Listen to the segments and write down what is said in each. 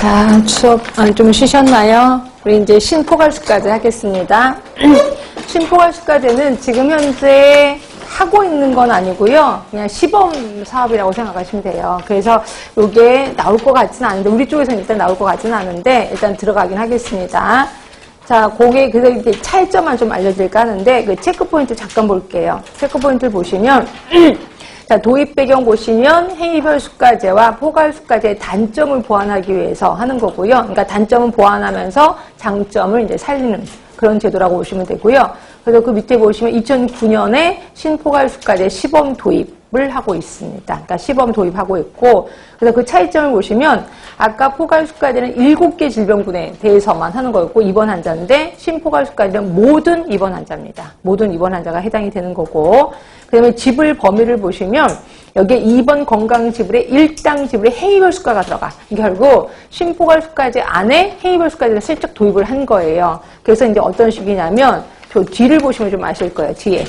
자, 수업 좀 쉬셨나요? 우리 이제 신포괄수까지 하겠습니다. 신포괄수까지는 지금 현재 하고 있는 건 아니고요. 그냥 시범 사업이라고 생각하시면 돼요. 그래서 이게 나올 것 같지는 않은데, 우리 쪽에서는 일단 나올 것 같지는 않은데, 일단 들어가긴 하겠습니다. 자, 그게, 그래서 이렇게 차이점만 좀 알려드릴까 하는데, 그 체크포인트 잠깐 볼게요. 체크포인트를 보시면, 자, 도입 배경 보시면 행위별 수까제와 포괄 수까제의 단점을 보완하기 위해서 하는 거고요. 그러니까 단점은 보완하면서 장점을 이제 살리는 그런 제도라고 보시면 되고요. 그래서 그 밑에 보시면 2009년에 신포괄 수까제 시범 도입을 하고 있습니다. 그러니까 시범 도입하고 있고, 그래서 그 차이점을 보시면 아까 포괄 수까제는 7개 질병군에 대해서만 하는 거였고 입원 환자인데, 신포괄 수까제는 모든 입원 환자입니다. 모든 입원 환자가 해당이 되는 거고, 그 다음에 지불 범위를 보시면 여기에 2번 건강지불에 1당 지불에 행위별 수가가 들어가. 결국 신포괄 수까제 안에 행위별 수까제가 슬쩍 도입을 한 거예요. 그래서 이제 어떤 식이냐면 저 뒤를 보시면 좀 아실 거예요. 뒤에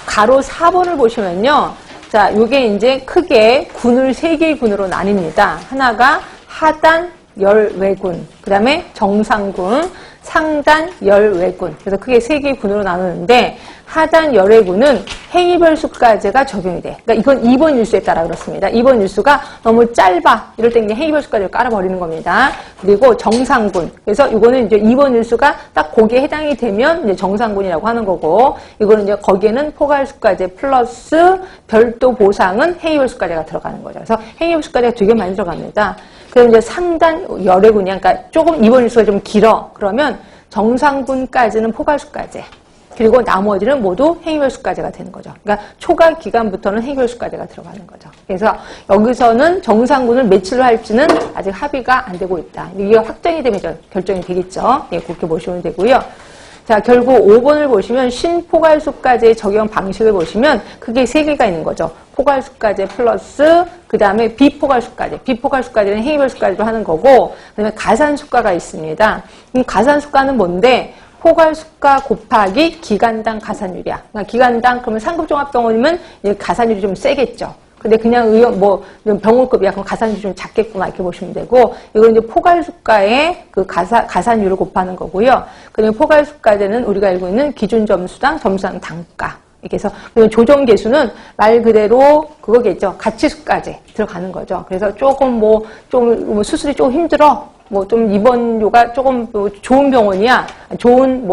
가로 4번을 보시면요. 자, 요게 이제 크게 군을 3개의 군으로 나뉩니다. 하나가 하단 열외군, 그 다음에 정상군, 상단 열외군. 그래서 크게 3개의 군으로 나누는데, 하단 열외군은 행위별 수까제가 적용이 돼. 그러니까 이건 2번 일수에 따라 그렇습니다. 2번 일수가 너무 짧아. 이럴 때 이제 행위별 수까제를 깔아버리는 겁니다. 그리고 정상군. 그래서 이거는 이제 2번 일수가 딱 거기에 해당이 되면 이제 정상군이라고 하는 거고, 이거는 이제 거기에는 포괄 수까제 플러스 별도 보상은 행위별 수까제가 들어가는 거죠. 그래서 행위별 수까제가 되게 많이 들어갑니다. 그럼 이제 상단 열외군이야. 그러니까 조금 2번 일수가 좀 길어. 그러면 정상군까지는 포괄 수까제. 그리고 나머지는 모두 행위별 수까제가 되는 거죠. 그러니까 초과 기간부터는 행위별 수까제가 들어가는 거죠. 그래서 여기서는 정상군을 며칠로 할지는 아직 합의가 안 되고 있다. 이게 확정이 되면 결정이 되겠죠. 예, 그렇게 보시면 되고요. 자, 결국 5번을 보시면 신포괄 수까제의 적용 방식을 보시면 크게 3개가 있는 거죠. 포괄 수까제 플러스 그 다음에 비포괄 수까제. 비포괄 수까제는 행위별 수까제로 하는 거고, 그다음에 가산 수가가 있습니다. 가산 수가는 뭔데? 포괄 수가 곱하기 기간당 가산율이야. 그러니까 기간당 그러면 상급종합병원이면 가산율이 좀 세겠죠. 근데 그냥 병원급이야. 그럼 가산율이 좀 작겠구나. 이렇게 보시면 되고, 이건 이제 포괄 수가의 그 가산율을 곱하는 거고요. 그리고 포괄 수가제는 우리가 알고 있는 기준 점수당 점수당 단가. 이렇게 해서 조정 계수는 말 그대로 그거겠죠. 가치수까지 들어가는 거죠. 그래서 조금 좀 수술이 조금 힘들어. 좀 입원료가 조금 좋은 병원이야. 좋은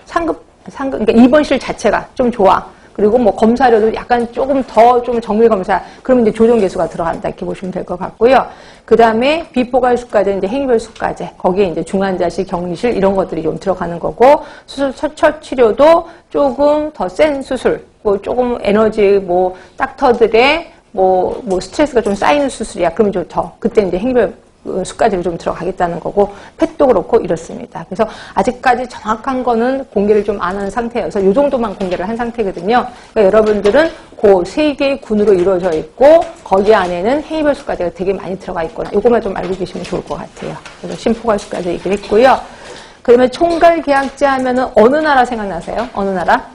상급, 그러니까 입원실 자체가 좀 좋아. 그리고 검사료도 약간 조금 더 좀 정밀 검사. 그러면 이제 조정 계수가 들어간다. 이렇게 보시면 될 것 같고요. 그 다음에 비포괄 수까제, 이제 행위별 수까제. 거기에 이제 중환자실, 격리실 이런 것들이 좀 들어가는 거고, 수술 첫 치료도 조금 더 센 수술, 조금 에너지, 닥터들의 스트레스가 좀 쌓이는 수술이야. 그러면 좀 더, 그때 이제 행위별 수까지로 좀 들어가겠다는 거고, 펫도 그렇고 이렇습니다. 그래서 아직까지 정확한 거는 공개를 좀 안 한 상태여서 이 정도만 공개를 한 상태거든요. 그러니까 여러분들은 그 3개의 군으로 이루어져 있고, 거기 안에는 행위별 수까지가 되게 많이 들어가 있구나. 이것만 좀 알고 계시면 좋을 것 같아요. 그래서 신포괄 수까지 얘기를 했고요. 그러면 총괄 계약제 하면은 어느 나라 생각나세요? 어느 나라?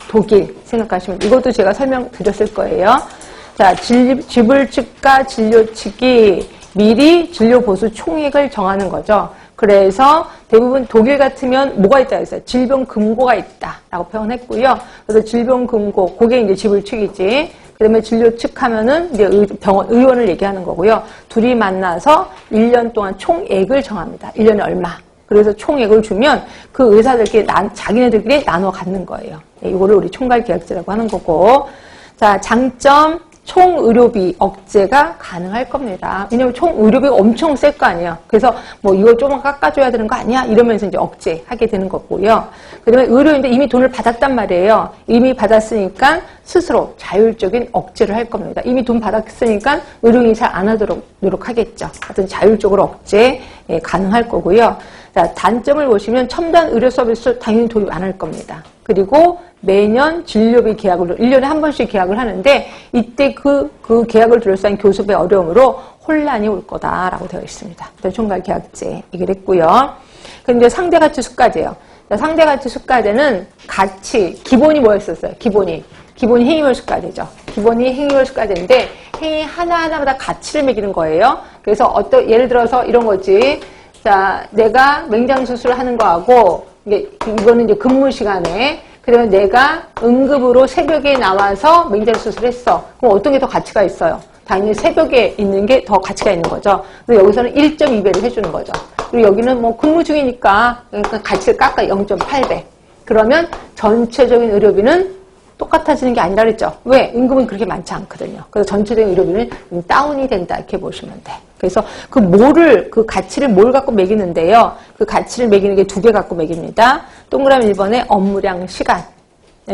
독일 생각하시면, 이것도 제가 설명드렸을 거예요. 자, 지불 측과 진료 측이 미리 진료 보수 총액을 정하는 거죠. 그래서 대부분 독일 같으면 뭐가 있다 했어요? 질병 금고가 있다라고 표현했고요. 그래서 질병 금고, 그게 이제 지불 측이지. 그다음에 진료 측 하면은 이제 병원 의원을 얘기하는 거고요. 둘이 만나서 1년 동안 총액을 정합니다. 1년에 얼마. 그래서 총액을 주면 그 의사들끼리 자기네들끼리 나눠 갖는 거예요. 이거를 우리 총괄 계약제라고 하는 거고. 자, 장점. 총의료비 억제가 가능할 겁니다. 왜냐면 총의료비가 엄청 셀 거 아니에요. 그래서 이거 조금 깎아줘야 되는 거 아니야? 이러면서 이제 억제하게 되는 거고요. 그 다음에 의료인들 이미 돈을 받았단 말이에요. 이미 받았으니까 스스로 자율적인 억제를 할 겁니다. 이미 돈 받았으니까 의료인이 잘 안 하도록 노력하겠죠. 하여튼 자율적으로 억제 가능할 거고요. 자, 단점을 보시면 첨단 의료 서비스 당연히 도입 안 할 겁니다. 그리고 매년 진료비 계약을 1년에 한 번씩 계약을 하는데, 이때 그 계약을 둘러싼 교섭의 어려움으로 혼란이 올 거다라고 되어 있습니다. 총괄 계약제 얘기를 했고요. 그럼 이제 상대가치 수까제예요. 상대가치 수까제는 기본이 뭐였었어요? 기본이 기본이 행위월수까지죠. 기본이 행위월수까지인데 행위 하나하나마다 가치를 매기는 거예요. 그래서 예를 들어서 이런 거지. 자, 내가 맹장 수술을 하는 거하고 이거는 이제 근무 시간에 그러면 내가 응급으로 새벽에 나와서 맹장 수술을 했어. 그럼 어떤 게 더 가치가 있어요? 당연히 새벽에 있는 게 더 가치가 있는 거죠. 그래서 여기서는 1.2배를 해주는 거죠. 그리고 여기는 뭐 근무 중이니까 그러니까 가치를 깎아 0.8배. 그러면 전체적인 의료비는 똑같아지는 게 아니라 그랬죠. 왜? 응급은 그렇게 많지 않거든요. 그래서 전체적인 의료비는 다운이 된다 이렇게 보시면 돼. 그래서 그 가치를 뭘 갖고 매기는데요. 그 가치를 매기는 게 두 개 갖고 매깁니다. 동그라미 1번에 업무량 시간.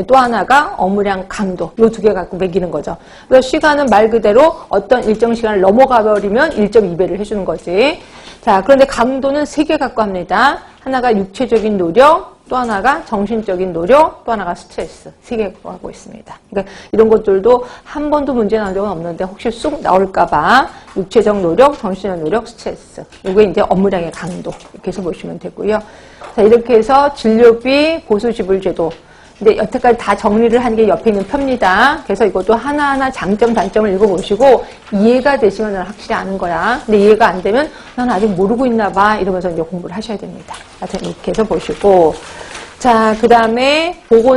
또 하나가 업무량 강도. 요 두 개 갖고 매기는 거죠. 그래서 시간은 말 그대로 어떤 일정 시간을 넘어가 버리면 1.2배를 해주는 거지. 자, 그런데 강도는 세 개 갖고 합니다. 하나가 육체적인 노력, 또 하나가 정신적인 노력, 또 하나가 스트레스. 세 개 갖고 하고 있습니다. 그러니까 이런 것들도 한 번도 문제 나온 적은 없는데 혹시 쑥 나올까봐 육체적 노력, 정신적 노력, 스트레스. 이게 이제 업무량의 강도. 이렇게 해서 보시면 되고요. 자, 이렇게 해서 진료비, 보수지불제도. 근데 여태까지 다 정리를 하는 게 옆에 있는 표입니다. 그래서 이것도 하나하나 장점, 단점을 읽어보시고 이해가 되시면 확실히 아는 거야. 근데 이해가 안 되면 난 아직 모르고 있나 봐. 이러면서 이제 공부를 하셔야 됩니다. 하여튼 이렇게 해서 보시고. 자, 그 다음에 보고